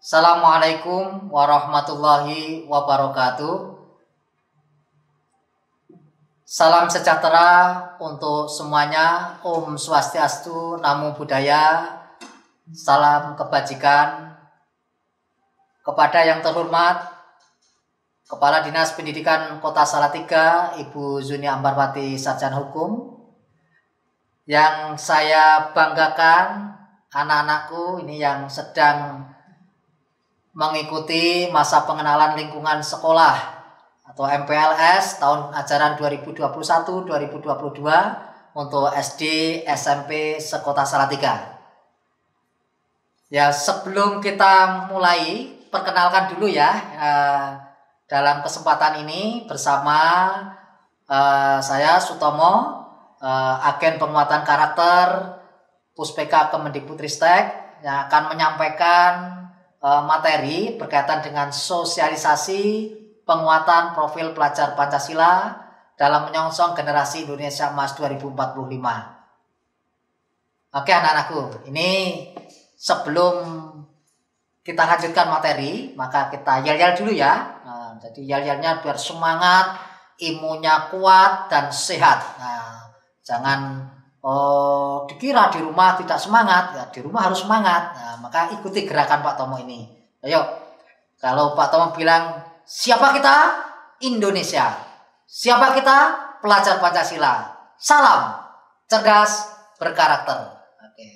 Assalamualaikum warahmatullahi wabarakatuh. Salam sejahtera untuk semuanya. Om Swastiastu, Namo Buddhaya. Salam kebajikan. Kepada yang terhormat Kepala Dinas Pendidikan Kota Salatiga, Ibu Zuni Ambarwati Sarjana Hukum. Yang saya banggakan, anak-anakku ini yang sedang mengikuti masa pengenalan lingkungan sekolah atau MPLS tahun ajaran 2021-2022 untuk SD, SMP sekota Salatiga. Ya, sebelum kita mulai, perkenalkan dulu ya, dalam kesempatan ini bersama saya Sutomo, agen penguatan karakter Puspeka Kemendikbudristek, yang akan menyampaikan materi berkaitan dengan sosialisasi penguatan profil pelajar Pancasila dalam menyongsong generasi Indonesia Emas 2045. Oke anak-anakku, ini sebelum kita lanjutkan materi, maka kita yel-yel dulu ya. Jadi yel-yelnya biar semangat, imunnya kuat dan sehat. Jangan dikira di rumah tidak semangat, ya di rumah harus semangat. Maka ikuti gerakan Pak Tomo ini. Ayo, kalau Pak Tomo bilang siapa kita? Indonesia. Siapa kita? Pelajar Pancasila. Salam cerdas berkarakter. Oke.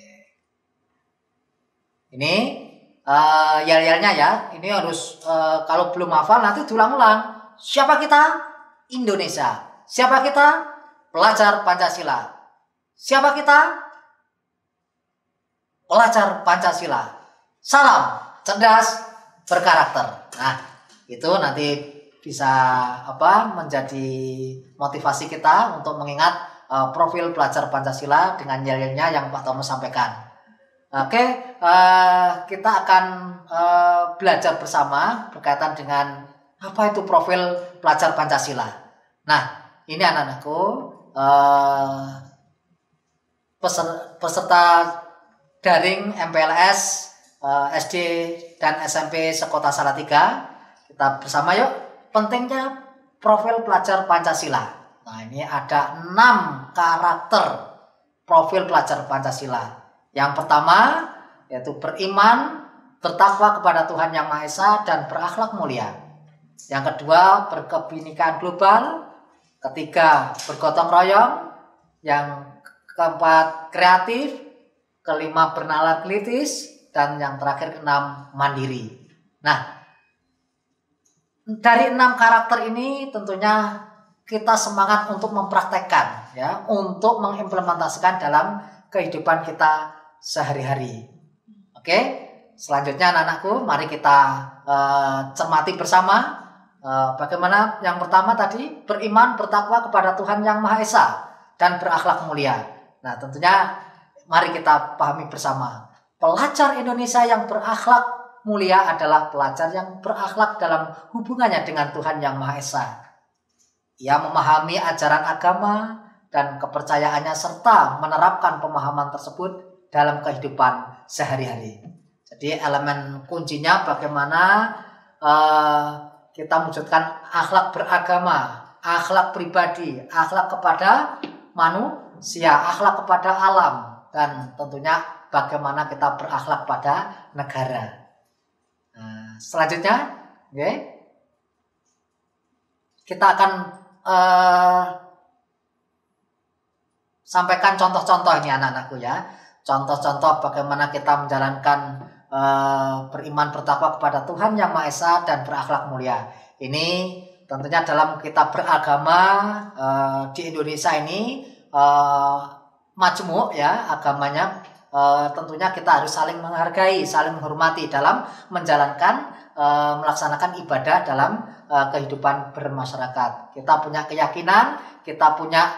Ini yel-yelnya ya. Ini harus kalau belum hafal nanti diulang-ulang. Siapa kita? Indonesia. Siapa kita? Pelajar Pancasila. Siapa kita? Pelajar Pancasila. Salam cerdas berkarakter. Nah, itu nanti bisa menjadi motivasi kita untuk mengingat profil pelajar Pancasila dengan yel-yelnya yang Pak Tomo sampaikan. Oke, kita akan belajar bersama berkaitan dengan apa itu profil pelajar Pancasila. Nah, ini anak-anakku, peserta daring MPLS SD dan SMP sekota Salatiga. Kita bersama yuk, pentingnya profil pelajar Pancasila. Nah, ini ada 6 karakter profil pelajar Pancasila. Yang pertama yaitu beriman, bertakwa kepada Tuhan Yang Maha Esa dan berakhlak mulia. Yang kedua, berkebinekaan global. Ketiga, bergotong royong. Yang keempat, kreatif. Kelima, bernalar kritis. Dan yang terakhir, keenam, mandiri. Nah, dari 6 karakter ini tentunya kita semangat untuk mempraktekkan, ya, untuk mengimplementasikan dalam kehidupan kita sehari-hari. Oke, selanjutnya anak-anakku, mari kita cermati bersama. Bagaimana yang pertama tadi, beriman, bertakwa kepada Tuhan Yang Maha Esa dan berakhlak mulia. Nah, tentunya mari kita pahami bersama. Pelajar Indonesia yang berakhlak mulia adalah pelajar yang berakhlak dalam hubungannya dengan Tuhan Yang Maha Esa. Ia memahami ajaran agama dan kepercayaannya serta menerapkan pemahaman tersebut dalam kehidupan sehari-hari. Jadi elemen kuncinya bagaimana kita mewujudkan akhlak beragama, akhlak pribadi, akhlak kepada manusia, akhlak kepada alam, dan tentunya bagaimana kita berakhlak pada negara. Nah, selanjutnya, kita akan sampaikan contoh-contoh ini anak-anakku ya. Contoh-contoh bagaimana kita menjalankan beriman bertakwa kepada Tuhan Yang Maha Esa dan berakhlak mulia. Ini tentunya dalam kita beragama di Indonesia ini majmuk ya agamanya. Tentunya kita harus saling menghargai, saling menghormati dalam menjalankan, melaksanakan ibadah dalam kehidupan bermasyarakat. Kita punya keyakinan, kita punya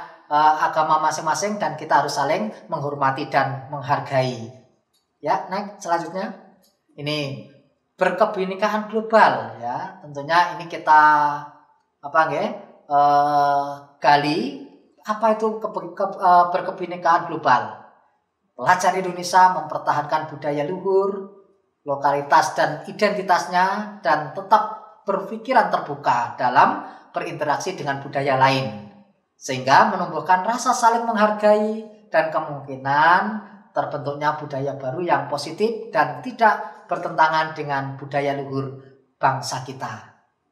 agama masing-masing, dan kita harus saling menghormati dan menghargai. Ya, next selanjutnya. Ini berkebinekaan global ya. Tentunya ini kita gali apa itu berkebinekaan global. Pelajar Indonesia mempertahankan budaya luhur, lokalitas dan identitasnya, dan tetap berpikiran terbuka dalam berinteraksi dengan budaya lain, sehingga menumbuhkan rasa saling menghargai dan kemungkinan terbentuknya budaya baru yang positif dan tidak bertentangan dengan budaya luhur bangsa kita.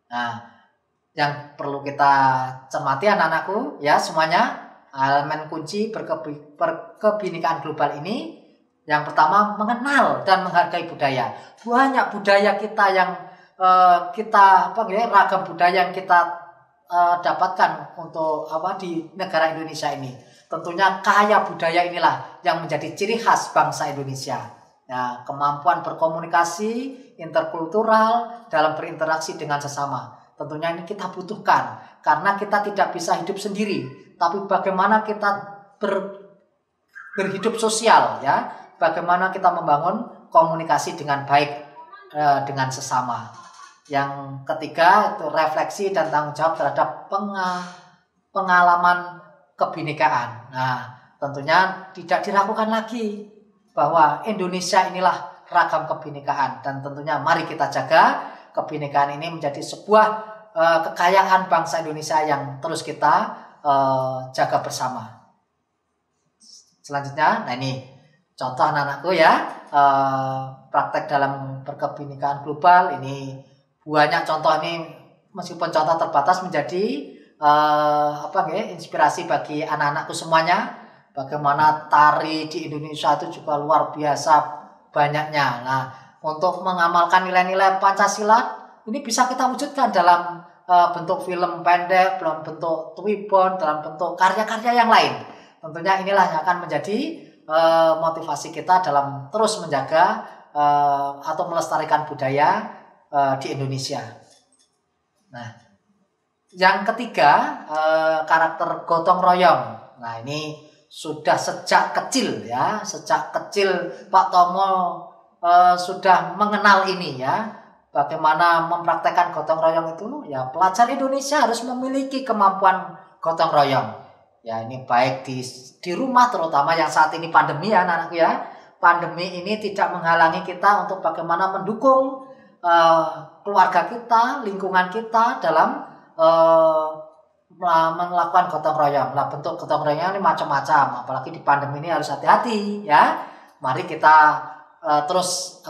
Nah, yang perlu kita cermati anak-anakku ya semuanya, elemen kunci berkebinekaan global ini, yang pertama mengenal dan menghargai budaya. Banyak budaya kita yang ragam budaya yang kita dapatkan untuk di negara Indonesia ini. Tentunya kaya budaya inilah yang menjadi ciri khas bangsa Indonesia. Nah, kemampuan berkomunikasi interkultural dalam berinteraksi dengan sesama. Tentunya ini kita butuhkan karena kita tidak bisa hidup sendiri, tapi bagaimana kita berhidup sosial ya, bagaimana kita membangun komunikasi dengan baik dengan sesama. Yang ketiga itu refleksi dan tanggung jawab terhadap pengalaman kebinekaan. Nah, tentunya tidak diragukan lagi bahwa Indonesia inilah ragam kebinekaan, dan tentunya mari kita jaga kebinekaan ini menjadi sebuah kekayaan bangsa Indonesia yang terus kita jaga bersama. Selanjutnya, nah ini contoh anak-anakku ya, praktek dalam berkebinekaan global ini. Banyak contoh ini, meskipun contoh terbatas, menjadi inspirasi bagi anak-anakku semuanya. Bagaimana tari di Indonesia itu juga luar biasa banyaknya. Nah, untuk mengamalkan nilai-nilai Pancasila ini bisa kita wujudkan dalam bentuk film pendek, dalam bentuk twibbon, dalam bentuk karya-karya yang lain. Tentunya inilah yang akan menjadi motivasi kita dalam terus menjaga atau melestarikan budaya di Indonesia. Nah, yang ketiga, karakter gotong royong. Nah, ini sudah sejak kecil ya, sejak kecil Pak Tomo sudah mengenal ini ya, bagaimana mempraktekkan gotong royong itu ya. Pelajar Indonesia harus memiliki kemampuan gotong royong ya, ini baik di rumah, terutama yang saat ini pandemi ya anak-anakku ya. Pandemi ini tidak menghalangi kita untuk bagaimana mendukung keluarga kita, lingkungan kita dalam melakukan gotong royong. Nah, bentuk gotong royongnya ini macam-macam, apalagi di pandemi ini harus hati-hati ya. Mari kita terus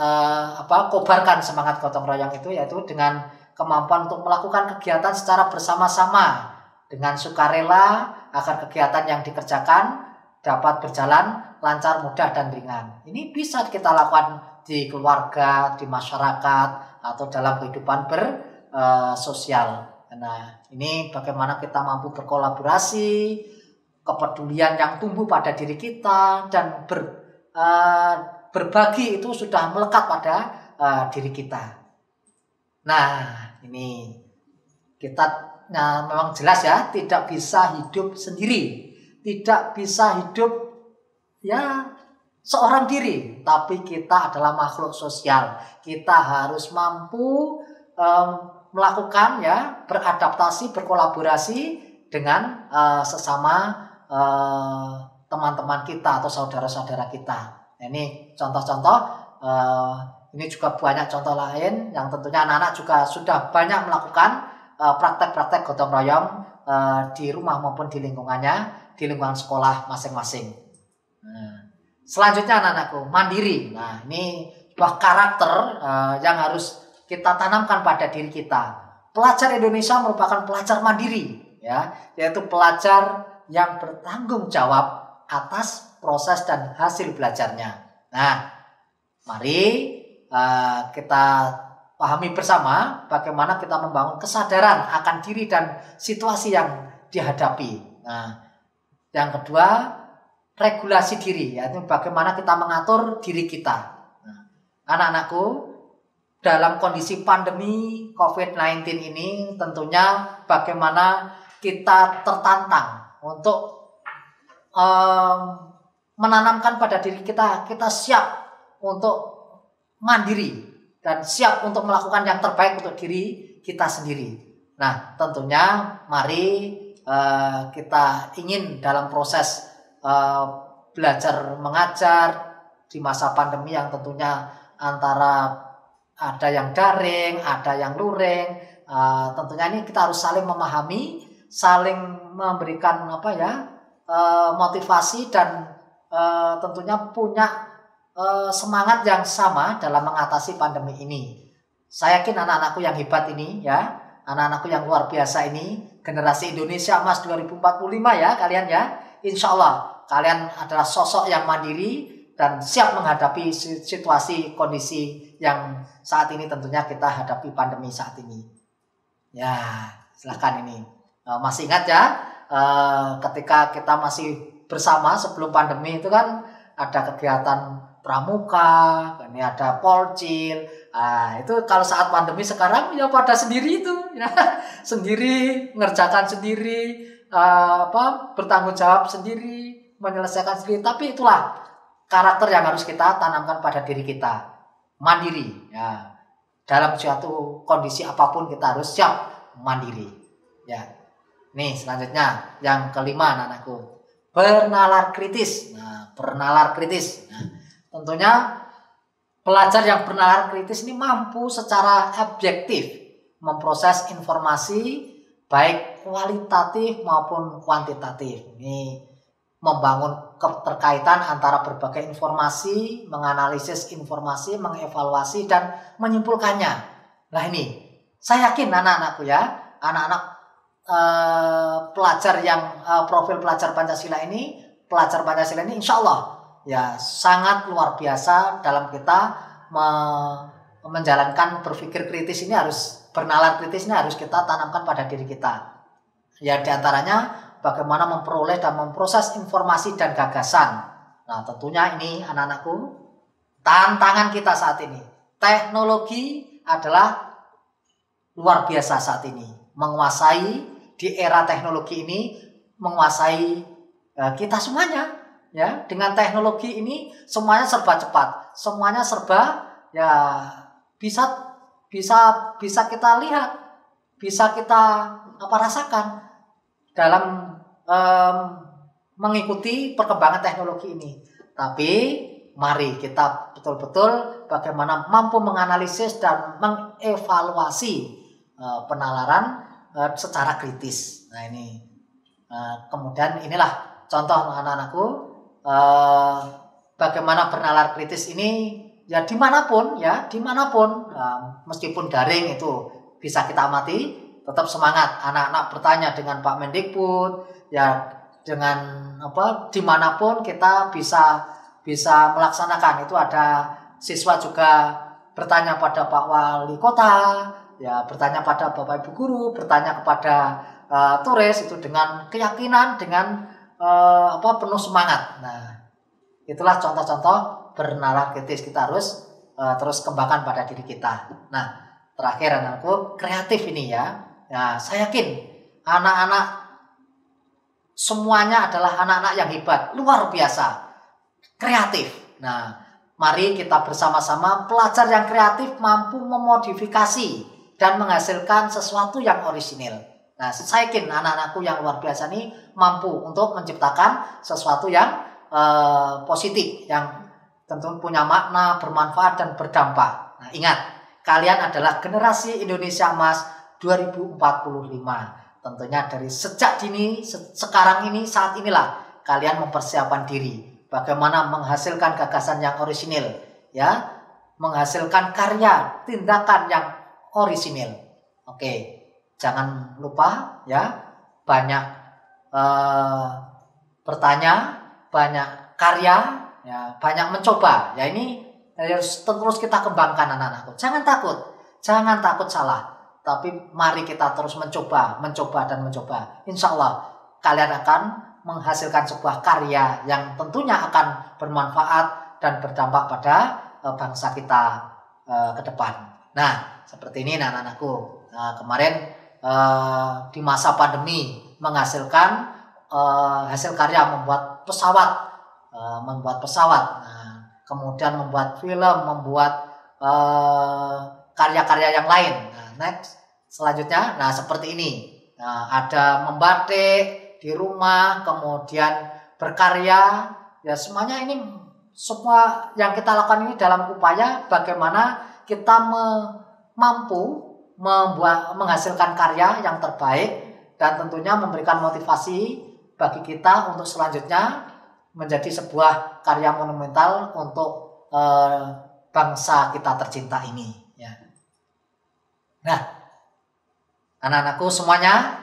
kobarkan semangat gotong royong itu, yaitu dengan kemampuan untuk melakukan kegiatan secara bersama-sama dengan sukarela agar kegiatan yang dikerjakan dapat berjalan lancar, mudah, dan ringan. Ini bisa kita lakukan di keluarga, di masyarakat, atau dalam kehidupan bersosial. Nah, ini bagaimana kita mampu berkolaborasi, kepedulian yang tumbuh pada diri kita, dan berbagi itu sudah melekat pada diri kita. Nah, ini kita memang jelas ya, tidak bisa hidup sendiri, tidak bisa hidup ya seorang diri, tapi kita adalah makhluk sosial. Kita harus mampu melakukan ya, beradaptasi, berkolaborasi dengan sesama teman-teman kita atau saudara-saudara kita. Nah, ini contoh-contoh, ini juga banyak contoh lain yang tentunya anak-anak juga sudah banyak melakukan praktek-praktek gotong royong di rumah maupun di lingkungannya, di lingkungan sekolah masing-masing. Selanjutnya anak-anakku, mandiri. Nah, ini sebuah karakter yang harus kita tanamkan pada diri kita. Pelajar Indonesia merupakan pelajar mandiri, ya, yaitu pelajar yang bertanggung jawab atas proses dan hasil belajarnya. Nah, mari kita pahami bersama bagaimana kita membangun kesadaran akan diri dan situasi yang dihadapi. Nah, yang kedua, regulasi diri, yaitu bagaimana kita mengatur diri kita. Nah, anak-anakku, dalam kondisi pandemi COVID-19 ini tentunya bagaimana kita tertantang untuk menanamkan pada diri kita, kita siap untuk mandiri dan siap untuk melakukan yang terbaik untuk diri kita sendiri. Nah, tentunya mari kita ingin dalam proses belajar mengajar di masa pandemi yang tentunya antara ada yang daring, ada yang luring. Tentunya ini kita harus saling memahami, saling memberikan motivasi dan tentunya punya semangat yang sama dalam mengatasi pandemi ini. Saya yakin anak-anakku yang hebat ini ya, anak-anakku yang luar biasa ini, generasi Indonesia Emas 2045 ya kalian ya. Insya Allah kalian adalah sosok yang mandiri dan siap menghadapi situasi kondisi yang saat ini tentunya kita hadapi pandemi saat ini. Ya, silahkan ini. Masih ingat ya, ketika kita masih bersama sebelum pandemi itu kan ada kegiatan pramuka, ini ada polcil. Itu kalau saat pandemi sekarang ya pada sendiri itu, ya. Sendiri ngerjakan sendiri, bertanggung jawab sendiri, menyelesaikan sendiri. Tapi itulah karakter yang harus kita tanamkan pada diri kita, mandiri. Ya. Dalam suatu kondisi apapun kita harus siap mandiri. Ya. Nih selanjutnya yang kelima anak-anakku, bernalar kritis. Nah, bernalar kritis. Nah, tentunya pelajar yang bernalar kritis ini mampu secara objektif memproses informasi baik kualitatif maupun kuantitatif. Ini membangun keterkaitan antara berbagai informasi, menganalisis informasi, mengevaluasi dan menyimpulkannya. Nah ini, saya yakin anak-anakku ya, anak-anak pelajar yang profil pelajar Pancasila ini insya Allah ya sangat luar biasa dalam kita menjalankan berpikir kritis ini, harus bernalar kritis ini harus kita tanamkan pada diri kita. Ya diantaranya bagaimana memperoleh dan memproses informasi dan gagasan. Nah tentunya ini anak-anakku tantangan kita saat ini. Teknologi adalah luar biasa saat ini. Menguasai di era teknologi ini, menguasai kita semuanya. Ya, dengan teknologi ini semuanya serba cepat, semuanya serba ya bisa kita lihat, bisa kita rasakan dalam mengikuti perkembangan teknologi ini. Tapi mari kita betul-betul bagaimana mampu menganalisis dan mengevaluasi penalaran secara kritis. Nah ini kemudian inilah contoh anak-anakku. Bagaimana bernalar kritis ini ya dimanapun meskipun daring itu bisa kita amati, tetap semangat anak-anak bertanya dengan Pak Mendikbud ya, dengan dimanapun kita bisa melaksanakan itu. Ada siswa juga bertanya pada Pak Wali Kota ya, bertanya pada Bapak Ibu Guru, bertanya kepada turis itu dengan keyakinan, dengan penuh semangat. Nah, itulah contoh-contoh bernalar kritis kita harus terus kembangkan pada diri kita. Nah, terakhir anakku, kreatif ini ya. Nah, saya yakin anak-anak semuanya adalah anak-anak yang hebat, luar biasa, kreatif. Nah, mari kita bersama-sama pelajar yang kreatif mampu memodifikasi dan menghasilkan sesuatu yang orisinil. Nah, saya yakin anak-anakku yang luar biasa ini mampu untuk menciptakan sesuatu yang positif, yang tentu punya makna, bermanfaat dan berdampak. Nah, ingat, kalian adalah generasi Indonesia Emas 2045. Tentunya dari sejak dini, sekarang ini, saat inilah kalian mempersiapkan diri bagaimana menghasilkan gagasan yang orisinil, ya, menghasilkan karya, tindakan yang orisinil. Oke. Jangan lupa ya, banyak bertanya, banyak karya, ya, banyak mencoba. Ya ini harus terus kita kembangkan anak-anakku. Jangan takut salah. Tapi mari kita terus mencoba dan mencoba. Insya Allah kalian akan menghasilkan sebuah karya yang tentunya akan bermanfaat dan berdampak pada bangsa kita ke depan. Nah, seperti ini anak-anakku. Nah, kemarin di masa pandemi menghasilkan hasil karya membuat pesawat, nah, kemudian membuat film, membuat karya-karya yang lain. Nah, next selanjutnya, nah seperti ini. Nah, ada membatik di rumah, kemudian berkarya, ya semuanya ini semua yang kita lakukan ini dalam upaya bagaimana kita mampu menghasilkan karya yang terbaik dan tentunya memberikan motivasi bagi kita untuk selanjutnya menjadi sebuah karya monumental untuk bangsa kita tercinta ini. Ya. Nah, anak-anakku semuanya,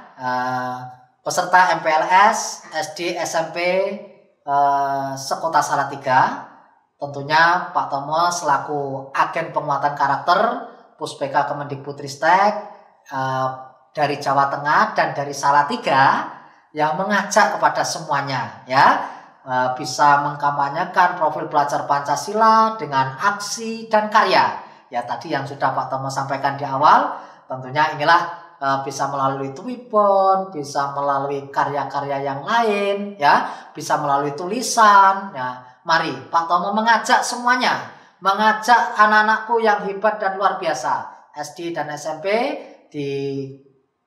peserta MPLS SD SMP sekota Salatiga, tentunya Pak Tomo selaku agen penguatan karakter Puspeka Kemendikbudristek dari Jawa Tengah dan dari Salatiga yang mengajak kepada semuanya ya bisa mengkampanyekan profil pelajar Pancasila dengan aksi dan karya. Ya tadi yang sudah Pak Tomo sampaikan di awal, tentunya inilah bisa melalui Twibbon, bisa melalui karya-karya yang lain, ya, bisa melalui tulisan. Ya, mari Pak Tomo mengajak semuanya, mengajak anak-anakku yang hebat dan luar biasa, SD dan SMP di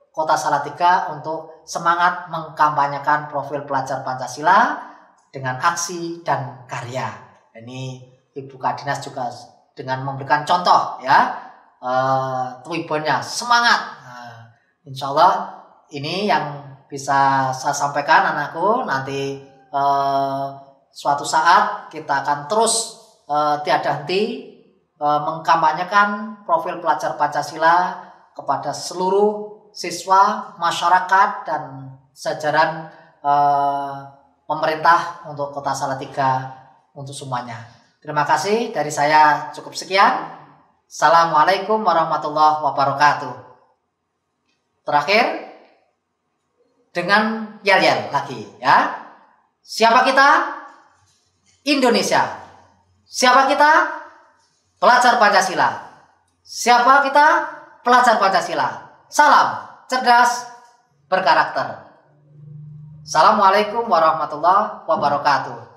Kota Salatiga untuk semangat mengkampanyekan profil pelajar Pancasila dengan aksi dan karya. Ini Ibu Kadinas juga dengan memberikan contoh, ya, Twibbonnya semangat. Insya Allah ini yang bisa saya sampaikan anakku. Nanti suatu saat kita akan terus tiada henti mengkampanyekan profil pelajar Pancasila kepada seluruh siswa, masyarakat dan jajaran pemerintah untuk Kota Salatiga untuk semuanya. Terima kasih, dari saya cukup sekian. Assalamualaikum warahmatullahi wabarakatuh. Terakhir dengan yel-yel lagi, ya. Siapa kita? Indonesia. Siapa kita? Pelajar Pancasila. Siapa kita? Pelajar Pancasila. Salam cerdas berkarakter. Assalamualaikum warahmatullahi wabarakatuh.